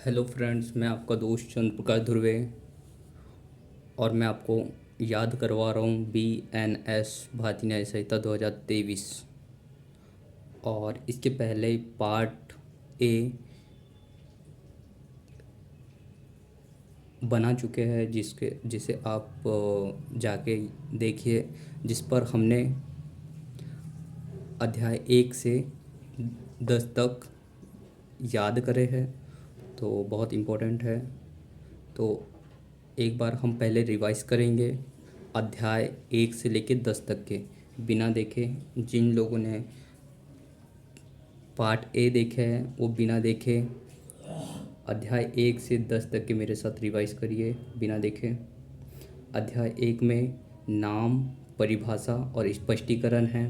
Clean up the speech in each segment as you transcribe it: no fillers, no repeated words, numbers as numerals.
Hello friends, मैं आपका दोस्त चंद्र प्रकाश ध्रुवे और मैं आपको याद करवा रहा हूँ BNS भारतीय न्याय संहिता 2023। और इसके पहले पार्ट ए बना चुके हैं जिसे आप जाके देखिए, जिस पर हमने अध्याय 1 से 10 तक याद करे हैं। तो बहुत इम्पोर्टेंट है। तो एक बार हम पहले रिवाइज करेंगे अध्याय 1 से लेकर 10 तक के, बिना देखे। जिन लोगों ने पार्ट ए देखे हैं वो बिना देखे अध्याय 1 से 10 तक के मेरे साथ रिवाइज करिए बिना देखे। अध्याय 1 में नाम, परिभाषा और स्पष्टीकरण है।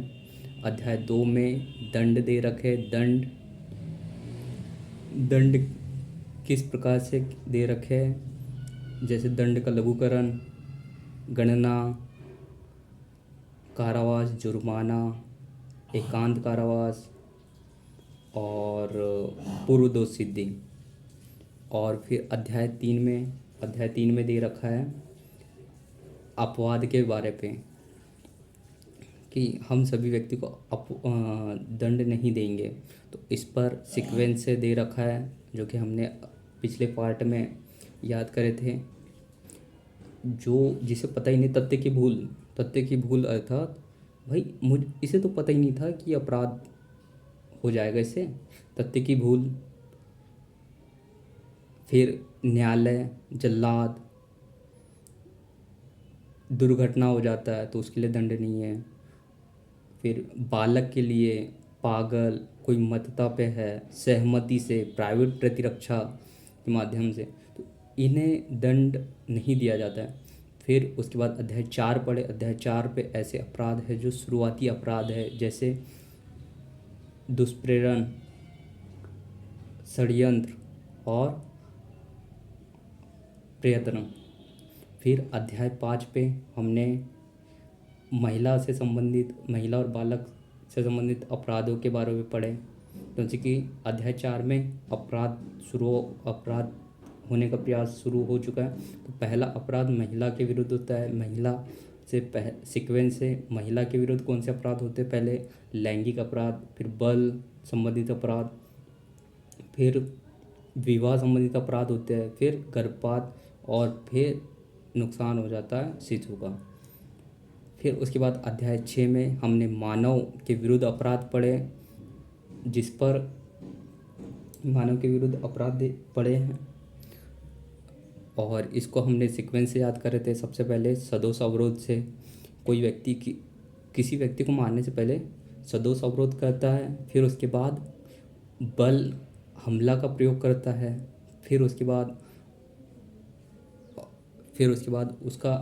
अध्याय 2 में दंड दे रखे। दंड किस प्रकार से दे रखे हैं, जैसे दंड का लघुकरण, गणना, कारावास, जुर्माना, एकांत कारावास और पूर्व दोष सिद्धि। और फिर अध्याय तीन में दे रखा है अपवाद के बारे पे, कि हम सभी व्यक्ति को दंड नहीं देंगे। तो इस पर सीक्वेंस से दे रखा है, जो कि हमने पिछले पार्ट में याद करे थे। जो जिसे पता ही नहीं, तथ्य की भूल अर्थात भाई इसे तो पता ही नहीं था कि अपराध हो जाएगा इससे, तथ्य की भूल। फिर न्यायालय, जल्लाद, दुर्घटना हो जाता है तो उसके लिए दंड नहीं है। फिर बालक के लिए पागल, कोई मतता पे है, सहमति से, प्राइवेट प्रतिरक्षा के माध्यम से, तो इन्हें दंड नहीं दिया जाता है। फिर उसके बाद अध्याय 4 पढ़े। अध्याय 4 पे ऐसे अपराध है जो शुरुआती अपराध है, जैसे दुष्प्रेरण, षड्यंत्र और प्रयत्न। फिर अध्याय 5 पे हमने महिला और बालक से संबंधित अपराधों के बारे में पढ़े। जैसे कि अध्याय 4 में अपराध होने का प्रयास शुरू हो चुका है। तो पहला अपराध महिला के विरुद्ध होता है। महिला से सीक्वेंस से महिला के विरुद्ध कौन से अपराध होते हैं? पहले लैंगिक अपराध, फिर बल संबंधित अपराध, फिर विवाह संबंधित अपराध होते हैं, फिर गर्भपात और फिर नुकसान हो जाता है शिशु का। फिर उसके बाद अध्याय 6 में हमने मानव के विरुद्ध अपराध पढ़े, जिस पर मानव के विरुद्ध अपराध पढ़े हैं। और इसको हमने सीक्वेंस से याद करे थे। सबसे पहले सदोष अवरोध से, किसी व्यक्ति को मारने से पहले सदोष अवरोध करता है। फिर उसके बाद बल हमला का प्रयोग करता है। फिर उसके बाद उसका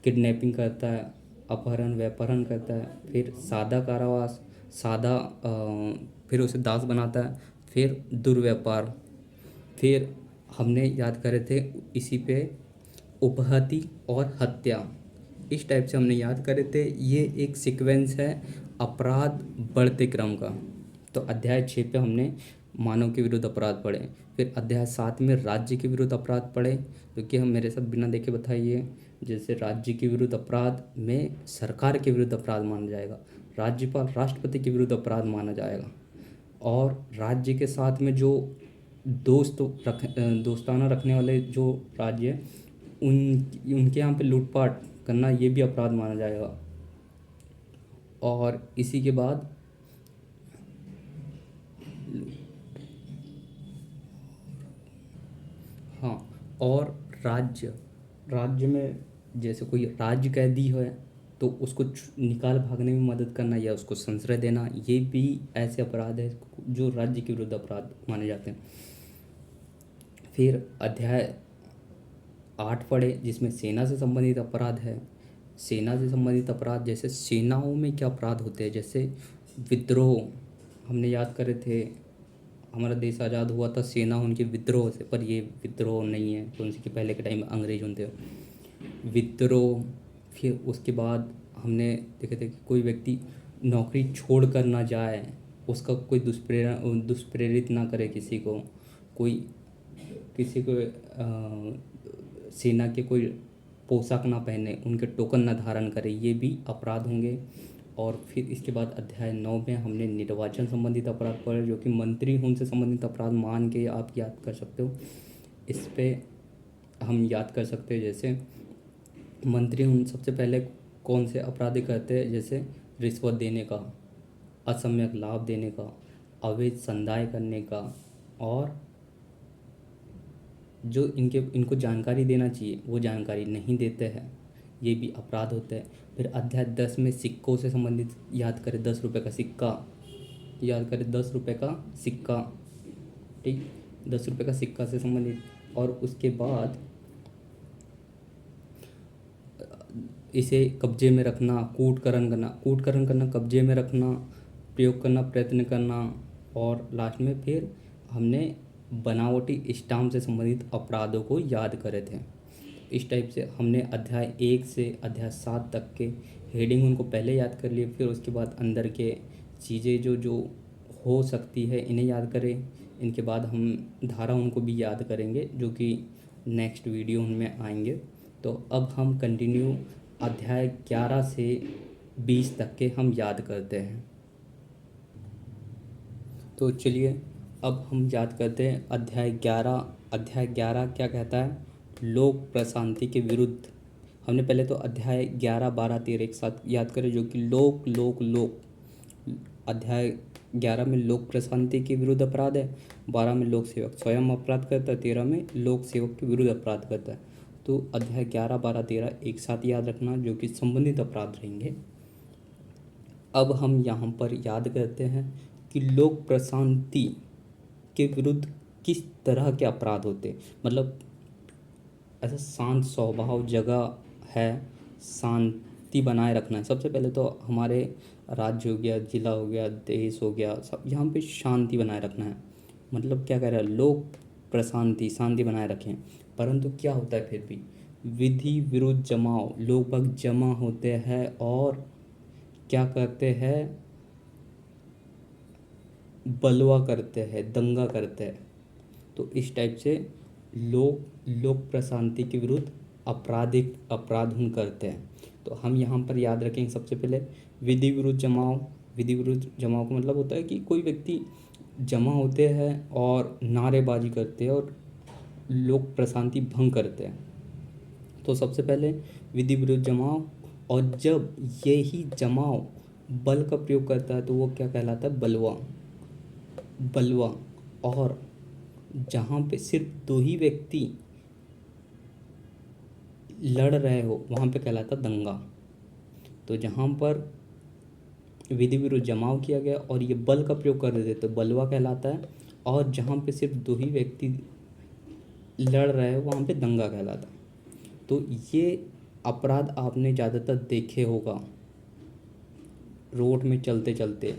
किडनैपिंग करता है, अपहरण व्यापहरण करता है। फिर सादा कारावास, फिर उसे दास बनाता है। फिर दुर्व्यापार। फिर हमने याद करे थे इसी पे उपहति और हत्या। इस टाइप से हमने याद करे थे। ये एक सीक्वेंस है अपराध बढ़ते क्रम का। तो अध्याय 6 पे हमने मानव के विरुद्ध अपराध पढ़े। फिर अध्याय 7 में राज्य के विरुद्ध अपराध पढ़े, क्योंकि हम मेरे साथ बिना देखे बताइए। जैसे राज्य के विरुद्ध अपराध में सरकार के विरुद्ध अपराध माना जाएगा, राज्यपाल राष्ट्रपति के विरुद्ध अपराध माना जाएगा। और राज्य के साथ में जो दोस्ताना रखने वाले जो राज्य हैं, उनके यहाँ पे लूटपाट करना, ये भी अपराध माना जाएगा। और इसी के बाद हाँ, और राज्य में जैसे कोई राज्य कैदी है तो उसको निकाल भागने में मदद करना या उसको संश्रय देना, ये भी ऐसे अपराध है जो राज्य के विरुद्ध अपराध माने जाते हैं। फिर अध्याय 8 पढ़े, जिसमें सेना से संबंधित अपराध है। सेना से संबंधित अपराध, जैसे सेनाओं में क्या अपराध होते हैं, जैसे विद्रोह। हमने याद करे थे हमारा देश आज़ाद हुआ था सेना उनके विद्रोह से, पर ये विद्रोह नहीं है, तो उनके पहले के टाइम में अंग्रेज होते विद्रोह। फिर उसके बाद हमने देखे थे कि कोई व्यक्ति नौकरी छोड़ कर ना जाए, उसका कोई दुष्प्रेरित ना करे किसी को, कोई किसी को सेना के कोई पोशाक ना पहने, उनके टोकन ना धारण करे, ये भी अपराध होंगे। और फिर इसके बाद अध्याय 9 में हमने निर्वाचन संबंधित अपराध पढ़े, जो कि मंत्री हूँ से संबंधित अपराध मान के आप याद कर सकते हो। इस पे हम याद कर सकते हैं, जैसे मंत्री हूँ सबसे पहले कौन से अपराध करते हैं, जैसे रिश्वत देने का, असम्यक लाभ देने का, अवैध संदाय करने का, और जो इनको जानकारी देना चाहिए वो जानकारी नहीं देते हैं, ये भी अपराध होते हैं। फिर अध्याय 10 में सिक्कों से संबंधित याद करें, 10 रुपये का सिक्का याद करें, 10 रुपये का सिक्का, ठीक, 10 रुपये का सिक्का से संबंधित। और उसके बाद इसे कब्जे में रखना, कूटकरण करना, कब्जे में रखना, प्रयोग करना, प्रयत्न करना, और लास्ट में फिर हमने बनावटी स्टाम्प से संबंधित अपराधों को याद करे थे। इस टाइप से हमने अध्याय 1 से अध्याय 7 तक के हेडिंग उनको पहले याद कर लिए, फिर उसके बाद अंदर के चीज़ें जो जो हो सकती है इन्हें याद करें। इनके बाद हम धारा उनको भी याद करेंगे, जो कि नेक्स्ट वीडियो उनमें आएंगे। तो अब हम कंटिन्यू अध्याय 11 से 20 तक के हम याद करते हैं। तो चलिए अब हम याद करते हैं अध्याय 11। अध्याय 11 क्या कहता है? लोक प्रशांति के विरुद्ध। हमने पहले तो अध्याय 11, 12, 13 एक साथ याद करें, जो कि लोक लोक लोक। अध्याय 11 में लोक प्रशांति के विरुद्ध अपराध है, 12 में लोक सेवक स्वयं अपराध करता है, 13 में लोक सेवक के विरुद्ध अपराध करता है। तो अध्याय 11, 12, 13 एक साथ याद रखना, जो कि संबंधित अपराध रहेंगे। अब हम यहाँ पर याद करते हैं कि लोक प्रशांति के विरुद्ध किस तरह के अपराध होते हैं। मतलब ऐसा शांत स्वभाव जगह है, शांति बनाए रखना है। सबसे पहले तो हमारे राज्य हो गया, जिला हो गया, देश हो गया, सब यहाँ पे शांति बनाए रखना है। मतलब क्या कह रहा है? लोक प्रशांति, शांति बनाए रखें। परंतु क्या होता है फिर भी? विधि विरुद्ध जमाव, लोग बाग जमा होते हैं और क्या करते हैं? बलवा करते हैं, दंगा करते हैं। तो इस टाइप से लोक प्रशांति के विरुद्ध अपराध हम करते हैं। तो हम यहाँ पर याद रखेंगे सबसे पहले विधि विरुद्ध जमाव। विधि विरुद्ध जमाव का मतलब होता है कि कोई व्यक्ति जमा होते हैं और नारेबाजी करते हैं और लोक प्रशांति भंग करते हैं। तो सबसे पहले विधि विरुद्ध जमाव, और जब यही जमाव बल का प्रयोग करता है तो वो क्या कहलाता है? बलवा। और जहाँ पे सिर्फ 2 ही व्यक्ति लड़ रहे हो वहाँ पे कहलाता दंगा। तो जहाँ पर विधि विरुद्ध जमाव किया गया और ये बल का प्रयोग कर देते तो बलवा कहलाता है, और जहाँ पे सिर्फ 2 ही व्यक्ति लड़ रहे हो वहाँ पे दंगा कहलाता है। तो ये अपराध आपने ज़्यादातर देखे होगा, रोड में चलते चलते,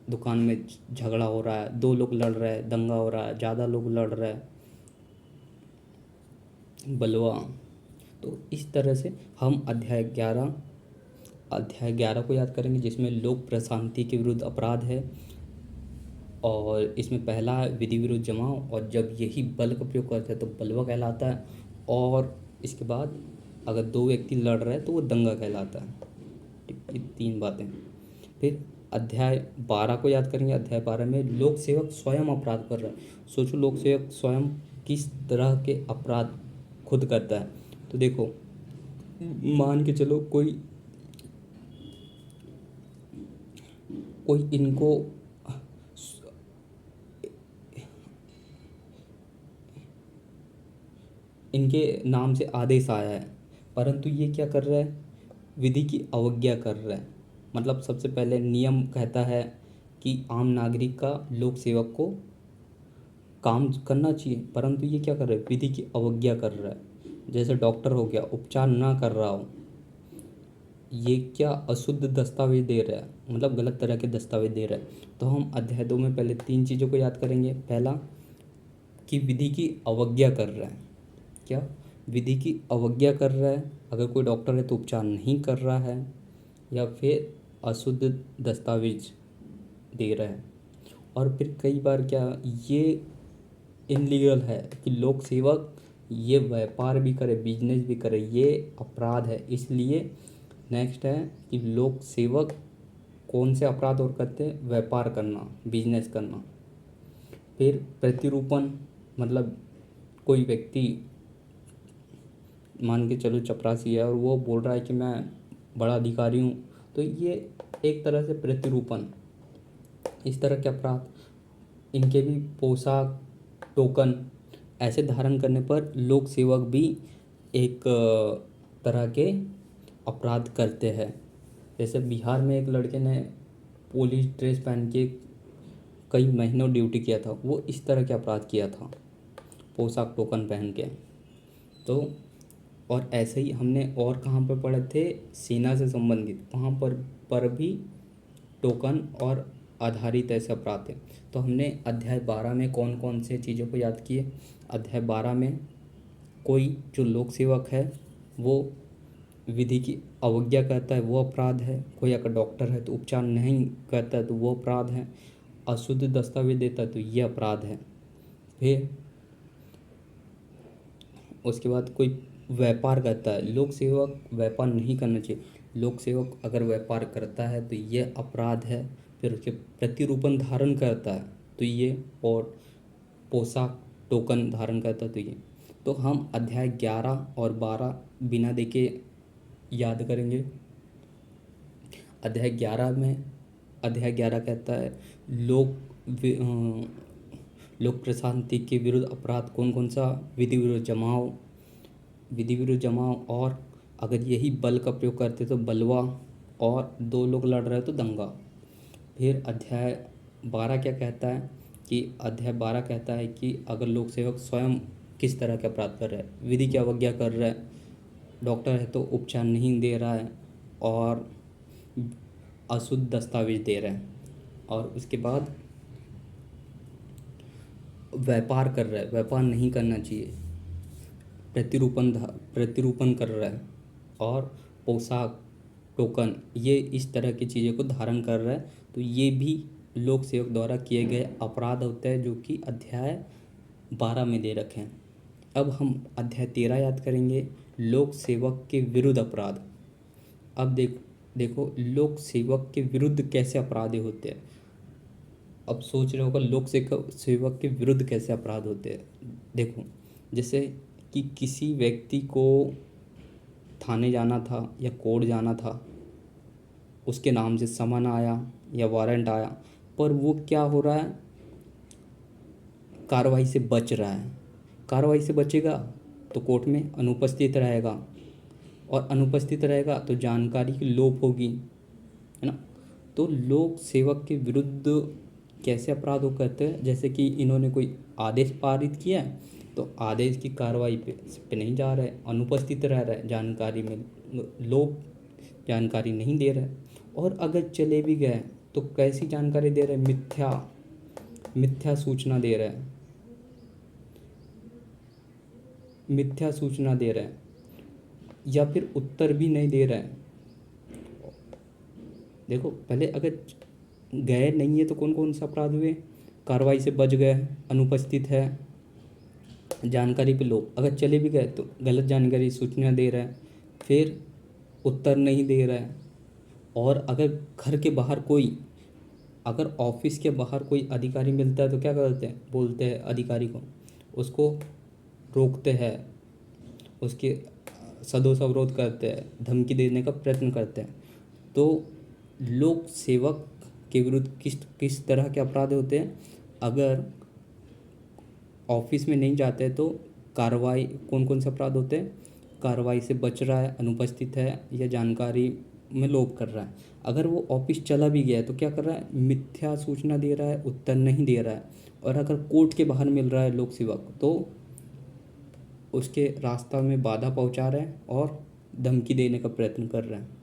दुकान में झगड़ा हो रहा है, 2 लोग लड़ रहे हैं, दंगा हो रहा है, ज़्यादा लोग लड़ रहे हैं, बलवा। तो इस तरह से हम अध्याय 11 को याद करेंगे, जिसमें लोक प्रशांति के विरुद्ध अपराध है। और इसमें पहला है विधि विरुद्ध जमाव, और जब यही बल का प्रयोग करते हैं तो बलवा कहलाता है। और इसके बाद अगर 2 व्यक्ति लड़ रहे हैं तो वो दंगा कहलाता है। ठीक, ये 3 बातें। फिर अध्याय 12 को याद करेंगे। अध्याय 12 में लोक सेवक स्वयं अपराध कर रहा है। सोचो लोक सेवक स्वयं किस तरह के अपराध खुद करता है। तो देखो, मान के चलो कोई इनको इनके नाम से आदेश आया है, परंतु ये क्या कर रहा है? विधि की अवज्ञा कर रहा है। मतलब सबसे पहले नियम कहता है कि आम नागरिक का लोक सेवक को काम करना चाहिए, परंतु ये क्या कर रहा है? विधि की अवज्ञा कर रहा है। जैसे डॉक्टर हो गया, उपचार ना कर रहा हो, ये क्या अशुद्ध दस्तावेज दे रहा है, मतलब गलत तरह के दस्तावेज दे रहा है। तो हम अध्याय 2 में पहले 3 चीज़ों को याद करेंगे। पहला कि विधि की अवज्ञा कर रहा है। क्या? विधि की अवज्ञा कर रहा है। अगर कोई डॉक्टर है तो उपचार नहीं कर रहा है, या फिर अशुद्ध दस्तावेज दे रहा है। और फिर कई बार क्या, ये इनलीगल है कि लोक सेवक ये व्यापार भी करे, बिजनेस भी करे, ये अपराध है। इसलिए नेक्स्ट है कि लोक सेवक कौन से अपराध और करते हैं? व्यापार करना, बिजनेस करना। फिर प्रतिरूपण, मतलब कोई व्यक्ति मान के चलो चपरासी है और वो बोल रहा है कि मैं बड़ा अधिकारी हूँ, तो ये एक तरह से प्रतिरूपण। इस तरह के अपराध, इनके भी पोशाक, टोकन ऐसे धारण करने पर लोक सेवक भी एक तरह के अपराध करते हैं। जैसे बिहार में एक लड़के ने पुलिस ड्रेस पहन के कई महीनों ड्यूटी किया था, वो इस तरह के अपराध किया था, पोशाक टोकन पहन के। तो और ऐसे ही हमने और कहाँ पर पढ़े थे? सेना से संबंधित, वहाँ पर भी टोकन और आधारित ऐसे अपराध थे। तो हमने अध्याय 12 में कौन कौन से चीज़ों को याद किए? अध्याय 12 में कोई जो लोक सेवक है वो विधि की अवज्ञा करता है वो अपराध है। कोई अगर डॉक्टर है तो उपचार नहीं करता है तो वो अपराध है। अशुद्ध दस्तावेज देता है तो ये अपराध है। फिर उसके बाद कोई व्यापार करता है, लोक सेवक व्यापार नहीं करना चाहिए। लोक सेवक अगर व्यापार करता है तो ये अपराध है। फिर उसके प्रतिरूपण धारण करता है तो ये, और पोशाक टोकन धारण करता है तो ये। तो हम अध्याय 11 और 12 बिना देखे याद करेंगे। अध्याय 11 कहता है लोक प्रशांति के विरुद्ध अपराध कौन कौन सा? विधि विरुद्ध जमाव, और अगर यही बल का प्रयोग करते तो बलवा, और दो लोग लड़ रहे तो दंगा। फिर अध्याय 12 क्या कहता है? कि अध्याय 12 कहता है कि अगर लोक सेवक स्वयं किस तरह के अपराध कर रहा है, विधि की अवज्ञा कर रहा है, डॉक्टर है तो उपचार नहीं दे रहा है, और अशुद्ध दस्तावेज दे रहा है, और उसके बाद व्यापार कर रहा है, व्यापार नहीं करना चाहिए, प्रतिरूपण कर रहा है, और पोशाक टोकन ये इस तरह की चीज़ों को धारण कर रहा है, तो ये भी लोक सेवक द्वारा किए गए अपराध होते हैं, जो कि अध्याय 12 में दे रखे हैं। अब हम अध्याय 13 याद करेंगे, लोक सेवक के विरुद्ध अपराध। अब देखो लोक सेवक के विरुद्ध कैसे अपराध होते हैं। अब सोच रहे होगा लोक सेवक के विरुद्ध कैसे अपराध होते हैं। देखो, जैसे कि किसी व्यक्ति को थाने जाना था या कोर्ट जाना था, उसके नाम से समन आया या वारंट आया, पर वो क्या हो रहा है? कार्रवाई से बच रहा है। कार्रवाई से बचेगा तो कोर्ट में अनुपस्थित रहेगा, और अनुपस्थित रहेगा तो जानकारी की लोप होगी, है ना। तो लोक सेवक के विरुद्ध कैसे अपराध हो करते हैं? जैसे कि इन्होंने कोई आदेश पारित किया है तो आदेश की कार्रवाई पे नहीं जा रहे, अनुपस्थित रह रहे, जानकारी में लोग जानकारी नहीं दे रहे, और अगर चले भी गए तो कैसी जानकारी दे रहे? मिथ्या सूचना दे रहे हैं, मिथ्या सूचना दे रहे हैं, या फिर उत्तर भी नहीं दे रहे हैं। देखो, पहले अगर गए नहीं है तो कौन कौन से अपराध हुए? कार्रवाई से बच गए, अनुपस्थित है, जानकारी पे लोग। अगर चले भी गए तो गलत जानकारी सूचना दे रहा है, फिर उत्तर नहीं दे रहा है। और अगर घर के बाहर कोई, अगर ऑफिस के बाहर कोई अधिकारी मिलता है तो क्या करते हैं? बोलते हैं अधिकारी को, उसको रोकते हैं, उसके सदोष अवरोध करते हैं, धमकी देने का प्रयत्न करते हैं। तो लोक सेवक के विरुद्ध किस तरह के अपराध होते हैं? अगर ऑफिस में नहीं जाते तो कार्रवाई, कौन कौन से अपराध होते हैं? कार्रवाई से बच रहा है, अनुपस्थित है, या जानकारी में लोप कर रहा है। अगर वो ऑफिस चला भी गया है तो क्या कर रहा है? मिथ्या सूचना दे रहा है, उत्तर नहीं दे रहा है। और अगर कोर्ट के बाहर मिल रहा है लोक सेवक तो उसके रास्ता में बाधा पहुंचा रहे हैं और धमकी देने का प्रयत्न कर रहे हैं।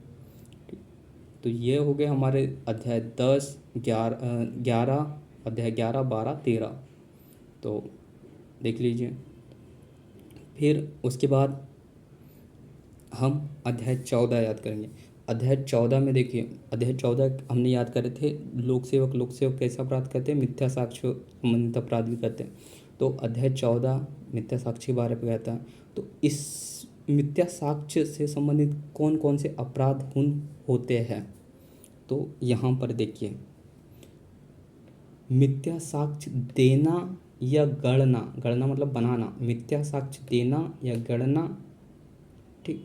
तो ये हो गए हमारे अध्याय 10, 11, अध्याय 11, 12, 13। तो देख लीजिए। फिर उसके बाद हम अध्याय 14 याद करेंगे। अध्याय 14 में देखिए, अध्याय 14 हमने याद करे थे लोक सेवक कैसे अपराध करते हैं? मिथ्या साक्ष्य संबंधित अपराध भी करते हैं। तो अध्याय 14 मिथ्या साक्ष्य के बारे में कहता है। तो इस मिथ्या साक्ष्य से संबंधित कौन कौन से अपराध होते हैं, तो यहाँ पर देखिए, मिथ्या साक्ष्य देना या गढ़ना, गढ़ना मतलब बनाना, मिथ्या साक्ष्य देना या गढ़ना, ठीक,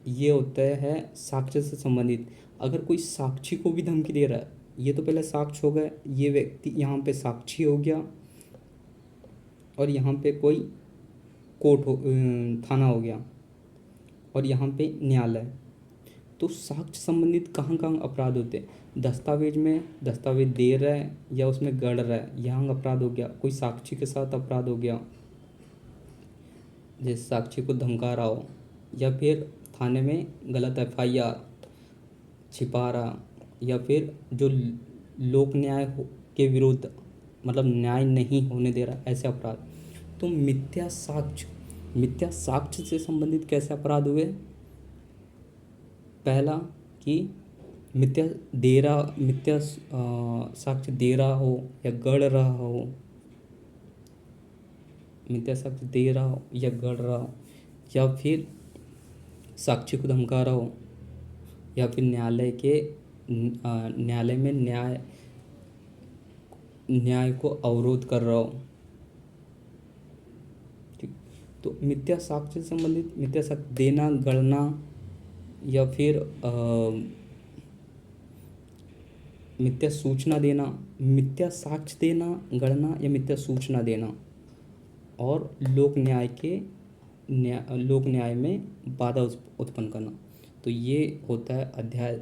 ये होता है साक्ष्य से संबंधित। अगर कोई साक्षी को भी धमकी दे रहा है, ये तो पहले साक्ष्य हो गया, ये व्यक्ति यहाँ पे साक्षी हो गया, और यहाँ पे कोई थाना हो गया, और यहाँ पे न्यायालय। तो साक्ष्य संबंधित कहाँ कहाँ अपराध होते हैं? दस्तावेज में दस्तावेज दे रहा है या उसमें गढ़ रहा है, यहाँ अपराध हो गया। कोई साक्षी के साथ अपराध हो गया, जैसे साक्षी को धमका रहा हो, या फिर थाने में गलत FIR छिपा रहा, या फिर जो लोक न्याय के विरुद्ध मतलब न्याय नहीं होने दे रहा, ऐसे अपराध। तो मिथ्या साक्ष्य से संबंधित कैसे अपराध हुए? पहला कि मिथ्या साक्ष्य दे रहा हो या गढ़ रहा हो, मिथ्या साक्ष्य दे रहा हो या गढ़ रहा हो, या फिर साक्षी को धमका रहा हो, या फिर न्यायालय में न्याय को अवरोध कर रहा हो, ठीक। तो मिथ्या साक्ष्य से संबंधित मिथ्या साक्ष्य देना, गढ़ना, या फिर मिथ्या सूचना देना, मिथ्या साक्ष्य देना, गढ़ना या मिथ्या सूचना देना, और लोक न्याय में बाधा उत्पन्न करना। तो ये होता है अध्याय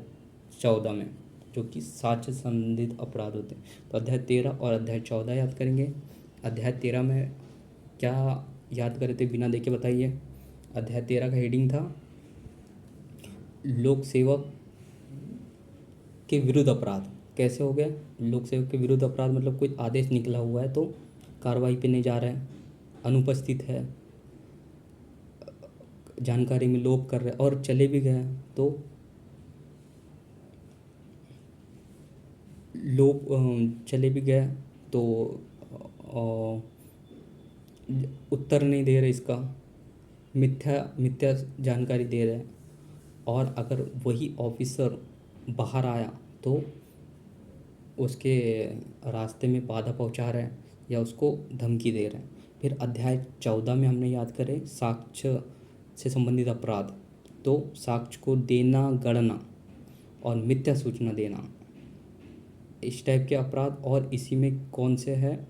14 में, जो कि साक्ष्य संबंधित अपराध होते हैं। तो अध्याय 13 और अध्याय 14 याद करेंगे। अध्याय 13 में क्या याद करे थे, बिना देखे बताइए। अध्याय 13 का हेडिंग था लोक सेवक के विरुद्ध अपराध। कैसे हो गया? लोक सेवक के विरुद्ध अपराध मतलब कोई आदेश निकला हुआ है तो कार्रवाई पे नहीं जा रहा है, अनुपस्थित है, जानकारी में लोप कर रहे हैं, और चले भी गए तो चले भी गए तो उत्तर नहीं दे रहे, इसका मिथ्या जानकारी दे रहे हैं। और अगर वही ऑफिसर बाहर आया तो उसके रास्ते में बाधा पहुंचा रहे हैं या उसको धमकी दे रहे हैं। फिर अध्याय 14 में हमने याद करें साक्ष्य से संबंधित अपराध। तो साक्ष्य को देना, गढ़ना और मिथ्या सूचना देना, इस टाइप के अपराध। और इसी में कौन से है,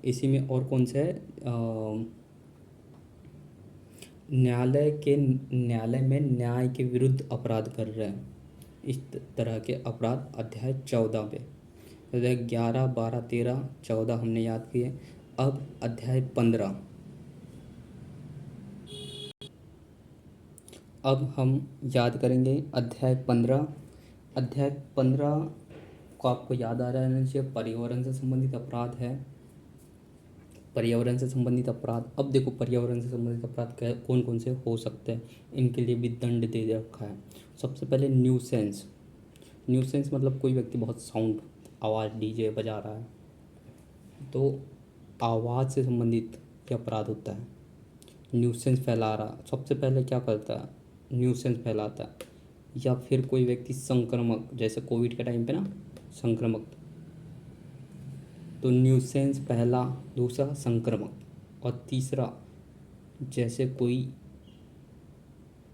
इसी में और कौन से है, न्यायालय में न्याय के विरुद्ध अपराध कर रहे हैं, इस तरह के अपराध अध्याय 14 पे। अध्याय 11, 12, 13, 14 हमने याद किए। अब अध्याय 15, अब हम याद करेंगे अध्याय 15। अध्याय 15 को आपको याद आ रहना चाहिए, पर्यावरण से संबंधित अपराध है। पर्यावरण से संबंधित अपराध, अब देखो पर्यावरण से संबंधित अपराध कौन कौन से हो सकते हैं, इनके लिए भी दंड दे रखा है। सबसे पहले न्यूसेंस मतलब कोई व्यक्ति बहुत साउंड आवाज़ DJ बजा रहा है, तो आवाज़ से संबंधित क्या अपराध होता है? न्यूसेंस फैला रहा, सबसे पहले क्या करता है? न्यूसेंस फैलाता है। या फिर कोई व्यक्ति संक्रामक, जैसे कोविड के टाइम पे ना संक्रामक, तो न्यूसेंस पहला, दूसरा संक्रामक, और तीसरा जैसे कोई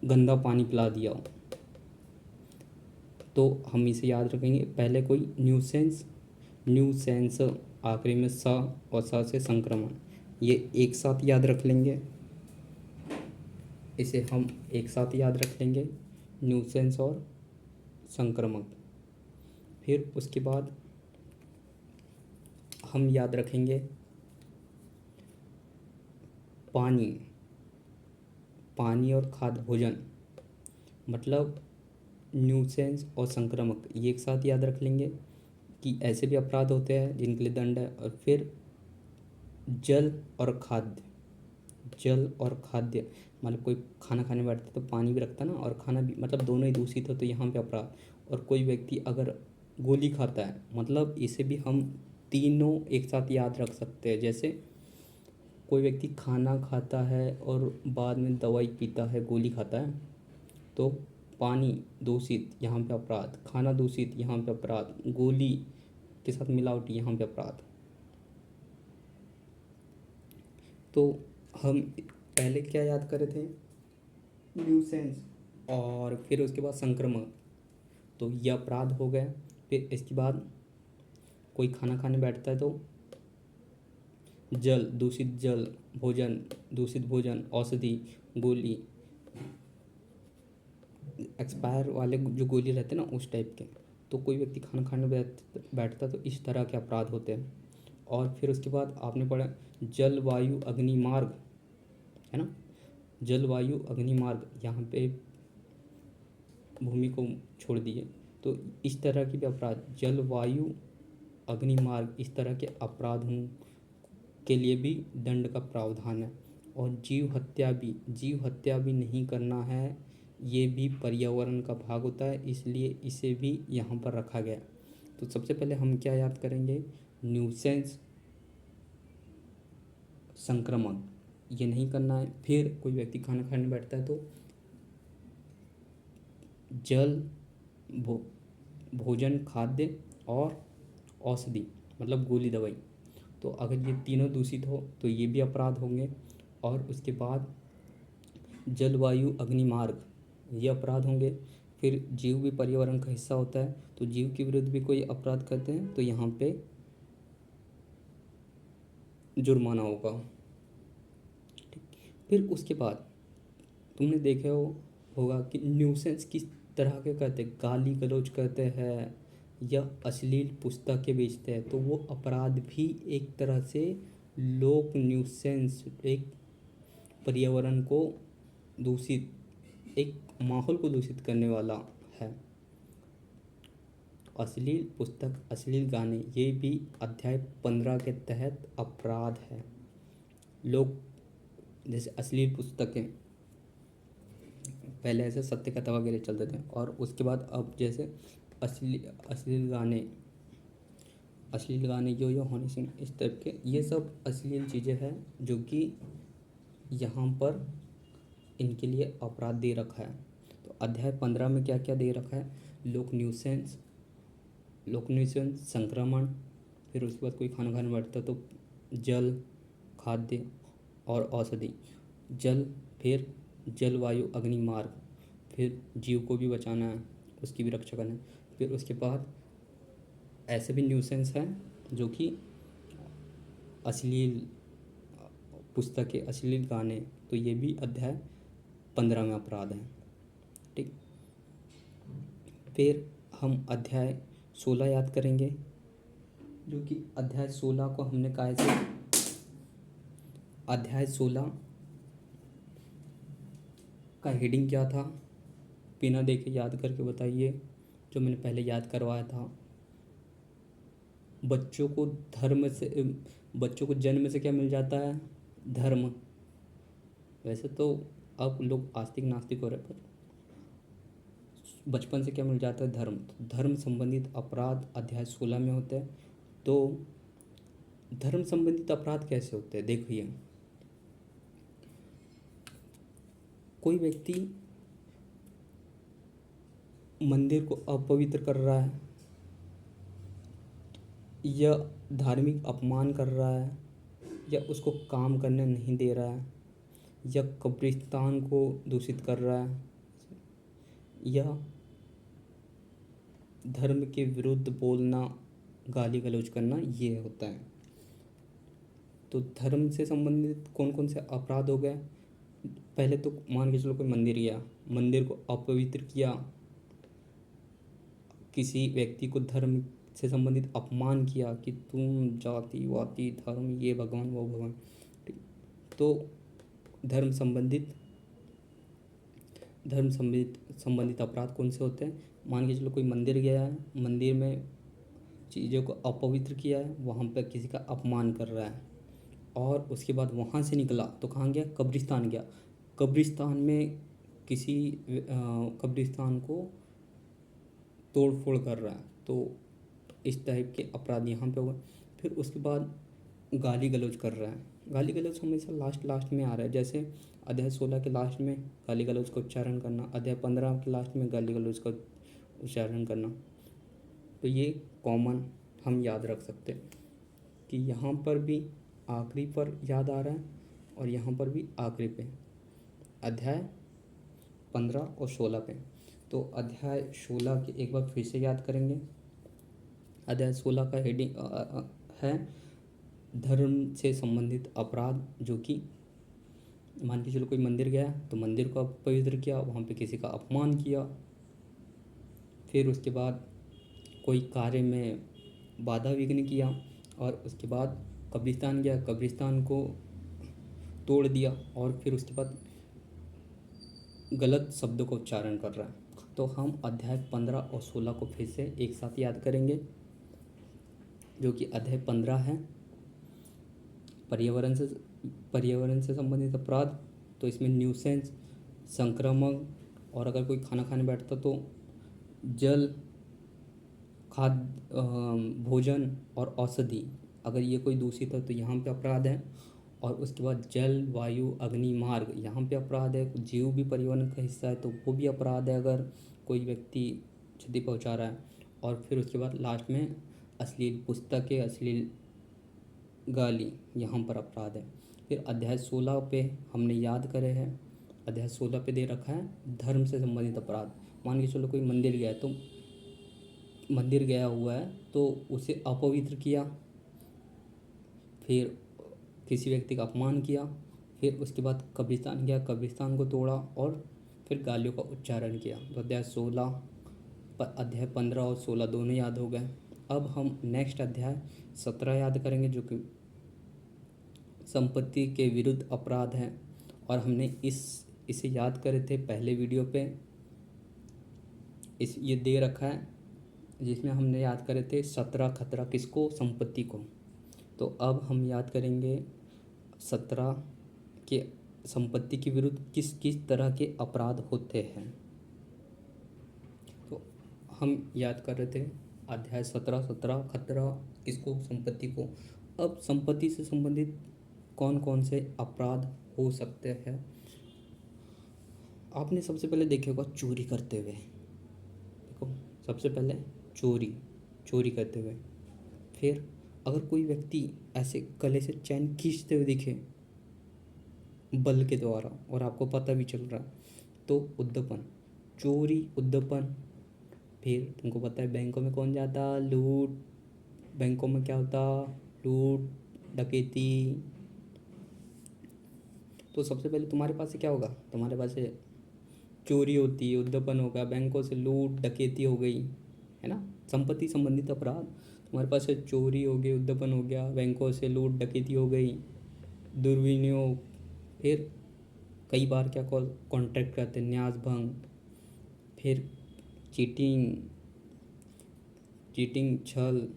गंदा पानी पिला दिया हो, तो हम इसे याद रखेंगे। पहले कोई न्यूसेंस आखिरी में स और स से संक्रमण, ये एक साथ याद रख लेंगे, इसे हम एक साथ याद रख लेंगे, न्यूसेंस और संक्रामक। फिर उसके बाद हम याद रखेंगे पानी और खाद्य भोजन, मतलब न्यूसेंस और संक्रामक, ये एक साथ याद रख लेंगे कि ऐसे भी अपराध होते हैं जिनके लिए दंड है। और फिर जल और खाद्य मतलब कोई खाना खाने बैठता तो पानी भी रखता ना, और खाना भी, मतलब दोनों ही दूषित हो तो यहाँ पे अपराध। और कोई व्यक्ति अगर गोली खाता है, मतलब इसे भी हम तीनों एक साथ याद रख सकते हैं। जैसे कोई व्यक्ति खाना खाता है और बाद में दवाई पीता है, गोली खाता है, तो पानी दूषित, यहाँ पे अपराध। खाना दूषित, यहाँ पे अपराध। गोली के साथ मिलावटी, यहाँ पे अपराध। तो हम पहले क्या याद करे थे? न्यूसेंस, और फिर उसके बाद संक्रमक, तो ये अपराध हो गए। फिर इसके बाद कोई खाना खाने बैठता है तो जल, दूषित जल, भोजन, दूषित भोजन, औषधि, गोली, एक्सपायर वाले जो गोली रहते हैं ना, उस टाइप के। तो कोई व्यक्ति खाना खाने बैठता है तो इस तरह के अपराध होते हैं। और फिर उसके बाद आपने पढ़ा जल वायु अग्नि मार्ग, है ना, जल वायु अग्नि मार्ग, यहाँ पे भूमि को छोड़ दिए। तो इस तरह के भी अपराध, जल वायु अग्नि मार्ग, इस तरह के अपराधों के लिए भी दंड का प्रावधान है। और जीव हत्या भी नहीं करना है, ये भी पर्यावरण का भाग होता है, इसलिए इसे भी यहाँ पर रखा गया। तो सबसे पहले हम क्या याद करेंगे? न्यूसेंस, संक्रमण, ये नहीं करना है। फिर कोई व्यक्ति खाना खाने बैठता है तो जल, भोजन, खाद्य और औषधि, मतलब गोली दवाई। तो अगर ये तीनों दूषित हो तो ये भी अपराध होंगे। और उसके बाद जलवायु अग्निमार्ग, ये अपराध होंगे। फिर जीव भी पर्यावरण का हिस्सा होता है, तो जीव के विरुद्ध भी कोई अपराध करते हैं तो यहाँ पे जुर्माना होगा। ठीक। फिर उसके बाद तुमने देखे होगा कि न्यूसेंस किस तरह के करते हैं, गाली गलौज करते हैं या अश्लील पुस्तकें बेचते हैं, तो वो अपराध भी एक तरह से लोक न्यूसेंस, एक पर्यावरण को दूषित, एक माहौल को दूषित करने वाला है। अश्लील पुस्तक, अश्लील गाने, ये भी अध्याय 15 के तहत अपराध है। लोग जैसे अश्लील पुस्तकें, पहले ऐसे सत्य कथा वगैरह चलते थे, और उसके बाद अब जैसे अश्लील गाने, अश्लील गाने यो हनी सिंह, इस टाइप के, ये सब अश्लील चीज़ें हैं जो कि यहाँ पर इनके लिए अपराध दे रखा है। तो अध्याय 15 में क्या क्या दे रखा है? लोक न्यूसेंस, संक्रमण, फिर उसके बाद कोई खाना खाने बैठता तो जल, खाद्य और औषधि। जल, फिर जलवायु अग्निमार्ग, फिर जीव को भी बचाना है, उसकी भी रक्षा करना है। फिर उसके बाद ऐसे भी न्यूसेंस हैं जो कि अश्लील पुस्तकें, अश्लील गाने, तो ये भी अध्याय 15 में अपराध हैं। ठीक। फिर हम अध्याय 16 याद करेंगे, जो कि अध्याय 16 को हमने कहा से, अध्याय 16 का हेडिंग क्या था? बिना देखे याद करके बताइए, जो मैंने पहले याद करवाया था। बच्चों को धर्म से, बच्चों को जन्म से क्या मिल जाता है? धर्म। वैसे तो अब लोग आस्तिक नास्तिक हो रहे, पर बचपन से क्या मिल जाता है? धर्म। तो धर्म संबंधित अपराध अध्याय 16 में होते हैं। तो धर्म संबंधित अपराध कैसे होते हैं? देखिए, कोई व्यक्ति मंदिर को अपवित्र कर रहा है या धार्मिक अपमान कर रहा है या उसको काम करने नहीं दे रहा है या कब्रिस्तान को दूषित कर रहा है या धर्म के विरुद्ध बोलना, गाली गलौज करना, ये होता है। तो धर्म से संबंधित कौन कौन से अपराध हो गए? पहले तो मान के चलो कोई मंदिर गया, मंदिर को अपवित्र किया, किसी व्यक्ति को धर्म से संबंधित अपमान किया कि तुम जाति वाति धर्म, ये भगवान वो भगवान। ठीक। तो धर्म संबंधित अपराध कौन से होते हैं? मान के चलो कोई मंदिर गया है, मंदिर में चीज़ों को अपवित्र किया है, वहाँ पर किसी का अपमान कर रहा है, और उसके बाद वहाँ से निकला तो कहाँ गया? कब्रिस्तान गया। कब्रिस्तान में किसी कब्रिस्तान को तोड़ फोड़ कर रहा है, तो इस टाइप के अपराध यहाँ पे होगा। फिर उसके बाद गाली गलौज कर रहा है। गाली गलौज हमेशा लास्ट लास्ट में आ रहा है, जैसे अध्याय 16 के लास्ट में गाली गलौज का उच्चारण करना, अध्याय 15 के लास्ट में गाली गलौज का उच्चारण करना। तो ये कॉमन हम याद रख सकते हैं कि यहाँ पर भी आखिरी पर याद आ रहा है और यहाँ पर भी आखिरी पे, अध्याय 15 और 16 पे। तो अध्याय 16 के एक बार फिर से याद करेंगे। अध्याय 16 का हेडिंग है धर्म से संबंधित अपराध, जो कि मान के चलो कोई मंदिर गया तो मंदिर को अपवित्र किया, वहाँ पे किसी का अपमान किया। फिर उसके बाद कोई कार्य में बाधा विघ्न किया, और उसके बाद कब्रिस्तान गया, कब्रिस्तान को तोड़ दिया, और फिर उसके बाद गलत शब्दों का उच्चारण कर रहा है। तो हम अध्याय 15 और 16 को फिर से एक साथ याद करेंगे, जो कि अध्याय 15 है पर्यावरण से संबंधित अपराध। तो इसमें न्यूसेंस, संक्रामक, और अगर कोई खाना खाने बैठता तो जल, भोजन और औषधि, अगर ये कोई दूषित है तो यहाँ पे अपराध है। और उसके बाद जल, वायु, अग्नि, मार्ग, यहाँ पे अपराध है। जीव भी पर्यावरण का हिस्सा है तो वो भी अपराध है अगर कोई व्यक्ति क्षति पहुँचा रहा है। और फिर उसके बाद लास्ट में अश्लील पुस्तकें, अश्लील गाली, यहाँ पर अपराध है। फिर अध्याय 16 पे हमने याद करे हैं, अध्याय 16 पे दे रखा है धर्म से संबंधित अपराध। मान के चलो कोई मंदिर गया है, तो मंदिर गया हुआ है तो उसे अपवित्र किया, फिर किसी व्यक्ति का अपमान किया, फिर उसके बाद कब्रिस्तान गया, कब्रिस्तान को तोड़ा, और फिर गालियों का उच्चारण किया। तो अध्याय 16 पर अध्याय 15 और 16 दोनों याद हो गए। अब हम नेक्स्ट अध्याय 17 याद करेंगे, जो कि संपत्ति के विरुद्ध अपराध है। और हमने इसे याद करे थे पहले वीडियो पे, ये दे रखा है, जिसमें हमने याद करे थे 17 खतरा किसको, संपत्ति को। तो अब हम याद करेंगे 17 के संपत्ति के विरुद्ध किस किस तरह के अपराध होते हैं। तो हम याद कर रहे थे अध्याय 17 खतरा किसको, संपत्ति को। अब संपत्ति से संबंधित कौन कौन से अपराध हो सकते हैं। आपने सबसे पहले देखे होगा चोरी करते हुए, देखो सबसे पहले चोरी करते हुए। फिर अगर कोई व्यक्ति ऐसे गले से चैन खींचते हुए दिखे बल के द्वारा और आपको पता भी चल रहा है, तो उद्दपन, चोरी, उद्दपन। फिर तुमको पता है बैंकों में कौन जाता, लूट। बैंकों में क्या होता, लूट, डकैती। तो सबसे पहले तुम्हारे पास से क्या होगा, तुम्हारे पास से चोरी होती है, उद्दपन होगा, बैंकों से लूट डकैती हो गई, है ना। संपत्ति संबंधित अपराध, तुम्हारे पास से चोरी हो गई, उद्दपन हो गया, बैंकों से लूट डकैती हो गई, दुर्विनियोग। फिर कई बार क्या कॉन्ट्रैक्ट करते हैं, न्यास भंग। फिर चीटिंग, छल,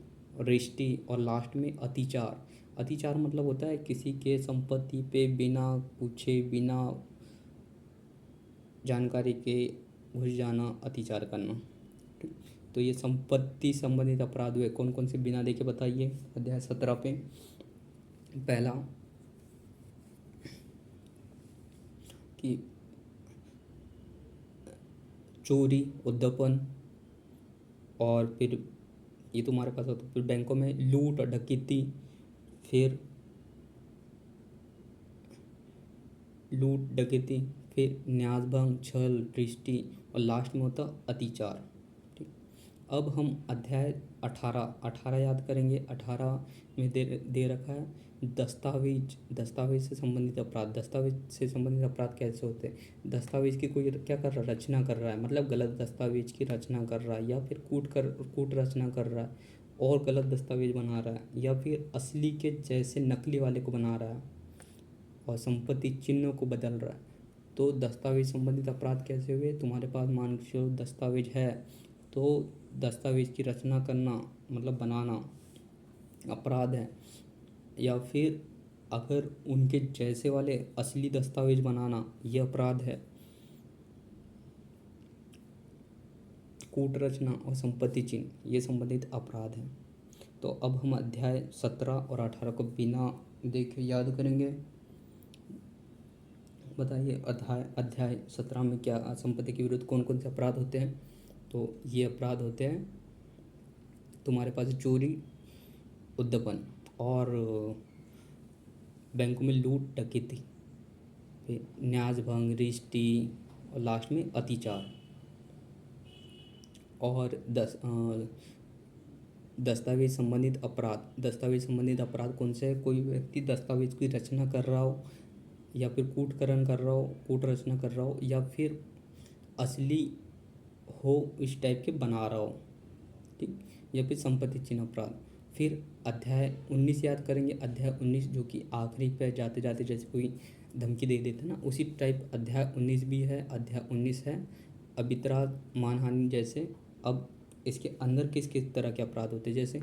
रिश्ती, और लास्ट में अतिचार। अतिचार मतलब होता है किसी के संपत्ति पे बिना पूछे, बिना जानकारी के घुस जाना, अतिचार करना। ठीक, तो ये संपत्ति संबंधित अपराध हुए। कौन कौन से बिना देखे बताइए अध्याय 17 पे। पहला कि चोरी, उद्दपन, और फिर ये तुम्हारे पास होता है। फिर बैंकों में लूट और डकैती, फिर लूट डकैती, फिर न्यासभंग, छल, दृष्टि, और लास्ट में होता अतिचार। ठीक, अब हम अध्याय 18 याद करेंगे। 18 में दे रखा है दस्तावेज से संबंधित अपराध। दस्तावेज से संबंधित अपराध कैसे होते हैं, दस्तावेज की कोई क्या कर रहा है, रचना कर रहा है, मतलब गलत दस्तावेज की रचना कर रहा है, या फिर कूट रचना कर रहा है और गलत दस्तावेज बना रहा है, या फिर असली के जैसे नकली वाले को बना रहा है और संपत्ति चिन्हों को बदल रहा है। तो दस्तावेज संबंधित अपराध कैसे हुए, तुम्हारे पास मान के चलो दस्तावेज है, तो दस्तावेज की रचना करना मतलब बनाना अपराध है, या फिर अगर उनके जैसे वाले असली दस्तावेज बनाना ये अपराध है। कूट रचना और संपत्ति चिन्ह ये संबंधित अपराध है। तो अब हम अध्याय 17 और 18 को बिना देखे याद करेंगे। बताइए अध्याय अध्याय 17 में क्या संपत्ति के विरुद्ध कौन कौन से अपराध होते हैं। तो ये अपराध होते हैं तुम्हारे पास चोरी, उद्यपन और बैंकों में लूट डकैती, फिर न्यास भंग, रजिस्ट्री और लास्ट में अतिचार। और दस्तावेज संबंधित अपराध। दस्तावेज संबंधित अपराध कौन से है? कोई व्यक्ति दस्तावेज की रचना कर रहा हो या फिर कूटकरण कर रहा हो, कूट रचना कर रहा हो या फिर असली हो इस टाइप के बना रहा हो, ठीक, या फिर संपत्ति चिन्ह अपराध। फिर अध्याय 19 याद करेंगे। अध्याय 19 जो कि आखिरी पे जाते जाते जैसे कोई धमकी दे देता ना, उसी टाइप अध्याय 19 भी है। अध्याय 19 है अभितराग, मानहानि जैसे। अब इसके अंदर किस किस तरह के अपराध होते हैं, जैसे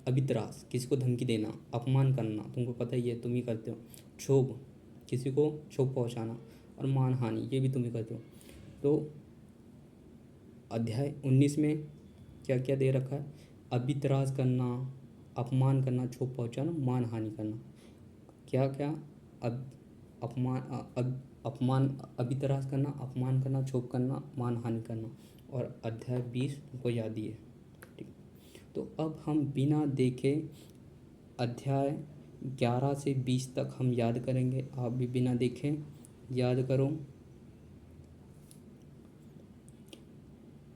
अभितरास, किसी को धमकी देना, अपमान करना, तुमको पता ही है, तुम ही करते हो। क्षोभ, किसी को क्षोभ पहुंचाना, और मानहानि, ये भी तुम ही करते हो। तो अध्याय 19 में क्या क्या दे रखा है? अभितरास करना, अपमान करना, क्षोभ पहुंचाना, मानहानि करना। क्या क्या? अब अपमान अपमान, अभितरास करना, अपमान करना, क्षोभ करना, मानहानि करना। और अध्याय 20 तुमको याद ही है, ठीक। तो अब हम बिना देखे अध्याय 11 से 20 तक हम याद करेंगे। आप भी बिना देखे याद करो,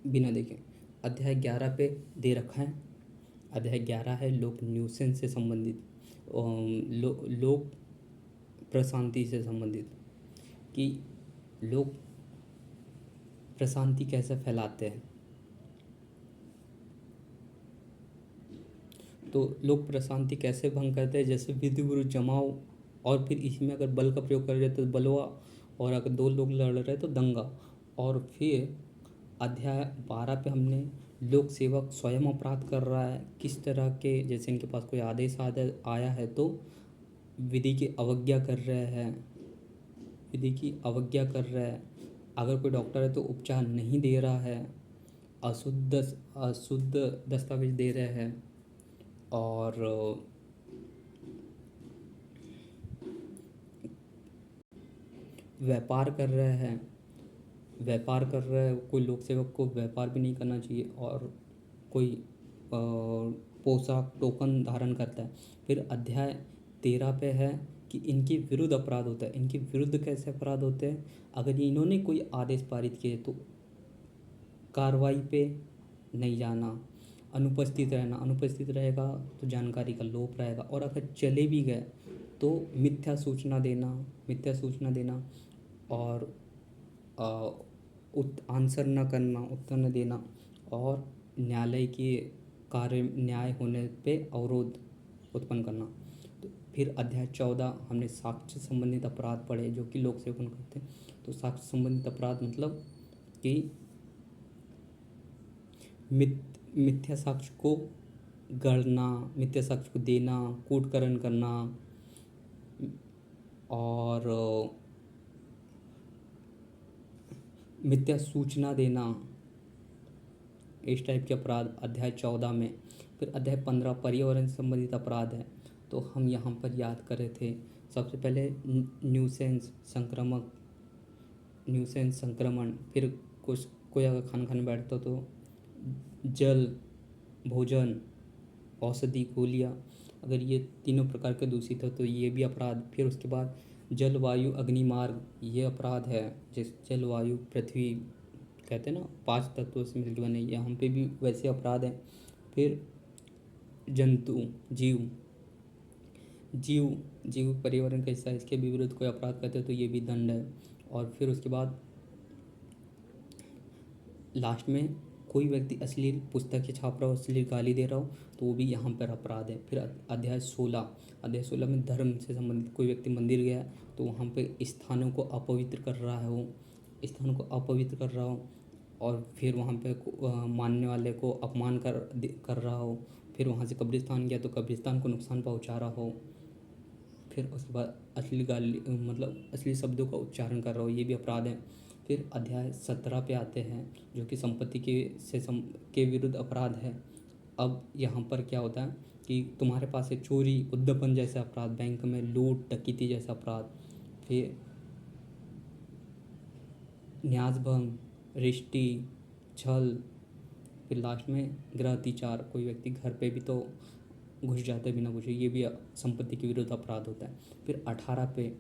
बिना देखे। अध्याय 11 पे दे रखा है। अध्याय 11 है लोक न्यूसेंस से संबंधित, लोक प्रशांति से संबंधित, कि लोग प्रशांति कैसे फैलाते हैं। तो लोग प्रशांति कैसे भंग करते हैं, जैसे विधि विरुद्ध जमाव, और फिर इसमें अगर बल का प्रयोग कर रहे तो बलवा, और अगर दो लोग लड़ रहे तो दंगा। और फिर अध्याय 12 पे हमने लोक सेवक स्वयं अपराध कर रहा है, किस तरह के, जैसे इनके पास कोई आदेश आया है तो विधि की अवज्ञा कर रहे हैं, विधि की अवज्ञा कर रहा है। अगर कोई डॉक्टर है तो उपचार नहीं दे रहा है, अशुद्ध दस्तावेज दे रहे हैं, और व्यापार कर रहे हैं, व्यापार कर रहे हैं। कोई लोक सेवक को व्यापार भी नहीं करना चाहिए, और कोई पोशाक टोकन धारण करता है। फिर अध्याय 13 पे है कि इनके विरुद्ध अपराध होता है। इनके विरुद्ध कैसे अपराध होते हैं? अगर इन्होंने कोई आदेश पारित किए तो कार्रवाई पे नहीं जाना, अनुपस्थित रहना, अनुपस्थित रहेगा तो जानकारी का लोप रहेगा, और अगर चले भी गए तो मिथ्या सूचना देना, मिथ्या सूचना देना, और आंसर न करना, उत्तर न देना, और न्यायालय के कार्य न्याय होने पे अवरोध उत्पन्न करना। तो फिर अध्याय 14 हमने साक्ष्य संबंधित अपराध पढ़े, जो कि लोक सेवक करते हैं। तो साक्ष्य संबंधित अपराध मतलब कि मिथ्या साक्ष्य को गढ़ना, मिथ्या साक्ष्य को देना, कूटकरण करना, और मिथ्या सूचना देना, इस टाइप के अपराध अध्याय 14 में। फिर अध्याय 15 पर्यावरण से संबंधित अपराध है। तो हम यहाँ पर याद कर रहे थे, सबसे पहले न्यूसेंस, संक्रामक, न्यूसेंस संक्रमण। फिर कुछ कोई अगर खाना खाने बैठता तो जल, भोजन, औषधि, गोलियाँ, अगर ये तीनों प्रकार के दूषित हो तो ये भी अपराध। फिर उसके बाद जलवायु, अग्निमार्ग, ये अपराध है। जैसे जलवायु, पृथ्वी, कहते हैं ना 5 तत्वों से मिलकर बने, यहाँ पे भी वैसे अपराध हैं। फिर जंतु, जीव, जीव जीव पर्यावरण का हिस्सा है, इसके भी विरुद्ध कोई अपराध करते हैं तो ये भी दंड है। और फिर उसके बाद लास्ट में कोई व्यक्ति अश्लील पुस्तकें छाप रहा हो, अश्लील गाली दे रहा हो तो वो भी यहाँ पर अपराध है। फिर अध्याय 16 में धर्म से संबंधित, कोई व्यक्ति मंदिर गया तो वहाँ पे स्थानों को अपवित्र कर रहा है, वो स्थानों को अपवित्र कर रहा हो, और फिर वहाँ पे मानने वाले को अपमान कर रहा हो। फिर वहाँ से कब्रिस्तान गया तो कब्रिस्तान को नुकसान पहुँचा रहा हो। फिर उसके बाद अश्लील गाली, मतलब अश्लील शब्दों का उच्चारण कर रहा हो, ये भी अपराध है। फिर अध्याय 17 पे आते हैं, जो कि संपत्ति के विरुद्ध अपराध है। अब यहाँ पर क्या होता है, कि तुम्हारे पास है चोरी, उद्यपन जैसे अपराध, बैंक में लूट डकैती जैसा अपराध, फिर न्यासभंग, रिश्ती, छल, फिर लास्ट में गृहतिचार, कोई व्यक्ति घर पे भी तो घुस जाता है बिना पूछे, ये भी संपत्ति के विरुद्ध अपराध होता है। फिर 18 पे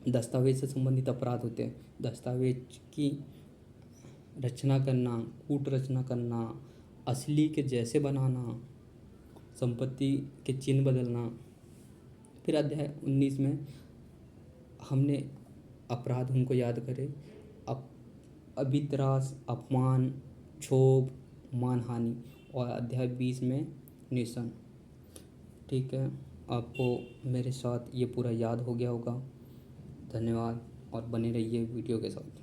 दस्तावेज से संबंधित अपराध होते हैं। दस्तावेज की रचना करना, कूट रचना करना, असली के जैसे बनाना, संपत्ति के चिन्ह बदलना। फिर अध्याय 19 में हमने अपराध उनको याद करे, अभित्रास, अपमान, क्षोभ, मानहानि, और अध्याय 20 में निशन। ठीक है, आपको मेरे साथ ये पूरा याद हो गया होगा। धन्यवाद और बने रहिए वीडियो के साथ।